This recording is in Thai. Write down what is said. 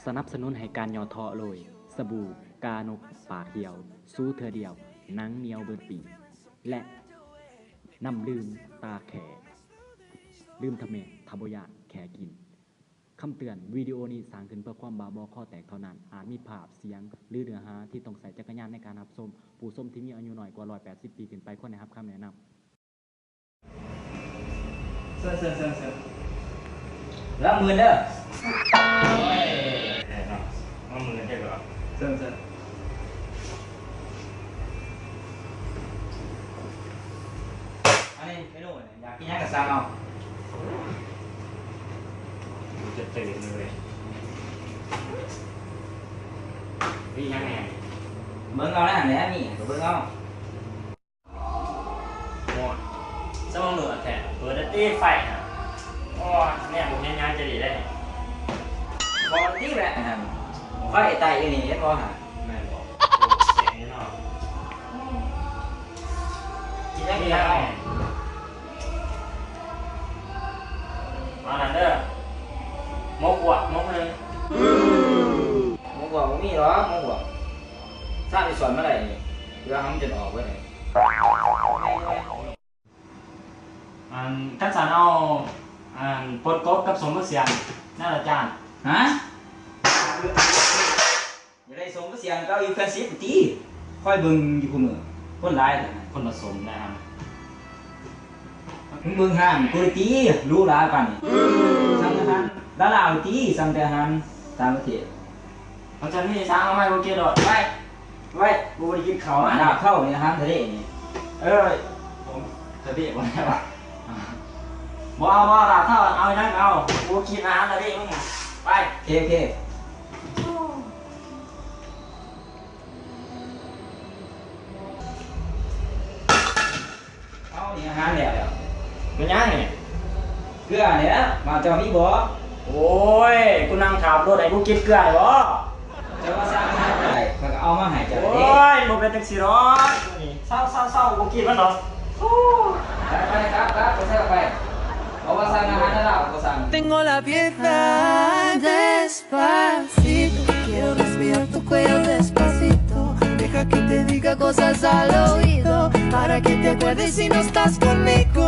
สนับสนุนให้การย่อท้อโดยสบู่กานกปากเหี่ยวสู้เธอเดียวหนังเหนียวเบิดปีและน้ำลืมตาแขลืมทะเมทะบยานแขกินคำเตือนวิดีโอนี้สร้างขึ้นเพื่อความบ้าบอคอแตกเท่านั้นอาจมีภาพเสียงหรือเนื้อหาที่ต้องใส่จักรยานในการรับชมผู้ชมที่มีอายุน้อยกว่า180ปีขึ้นไปควรได้รับคำแนะนำเสิรับมือเด้อเอามือได้เหรอเสิอันนี้ไม่รู้อยากกินยังกับซางเอาจะตื่นเลยนี่ยังไงเบิ่งเอาแล้วแหละนี่ก็เบิ่งเอาหมดสมองเหนือแทนเปิดตีไฟนะอ๋อเนี่ยผมยังจะดีได้พอที่แหละไฟตายอยู่นี่เห็นบ่ฮะแม่บอกเสียงนี่เนาะกินยังเอามาหน่อยเด้อมกหัวมกเลยมงบอกมีหรอมงบอกทราบไปสอนเมื่อไหร่นี่เพื่อให้มันจะออกไว้ไหนท่านสารเอาปนกบกับสมมติเสียงน่าจะจานฮะอย่าได้สมก็เสียงก็อยู่แฟนซีตีค่อยเบิ่งอยู่คู่มือคนร้ายแต่คนผสมนะครับเบิ่งห่างกูตีรู้ร้ายปานนี่สั่งอาหารดาราตีสั่งแต่อาหารตามประเทศเขาจะมีช้างเอาไว้โอเคโดดไว้กูไปกินเขาอ่ะดาบเข้าในอาหารทะเลนี่ผมจะเรียกว่าไงวะบ่เอาดาบเท่าเอาอย่างนั้นเอากูกินอาหารทะเลมึงไปโอเคเอานี่อาหารแล้วเป็นยังไงเกลือเนี่ยมาเจ้ามีบ่โอ้ยกูนั่งขับรถไอ้กูกินเกลือบ่เจ้ามาสร้างอาหารอะไรมันก็เอามาให้เจ้าโอ้ยบ่เป็นจังซี่หรอกนี่เศร้ากูกินมันหรอกโอ้ไปครับไปใส่ไปเอามาสร้างอาหารให้เราก็สั่ง Tengo la piedad despacito quiero respirar tu cuello despacito deja que te diga cosas al oído para que te acuerdes si no estás conmigo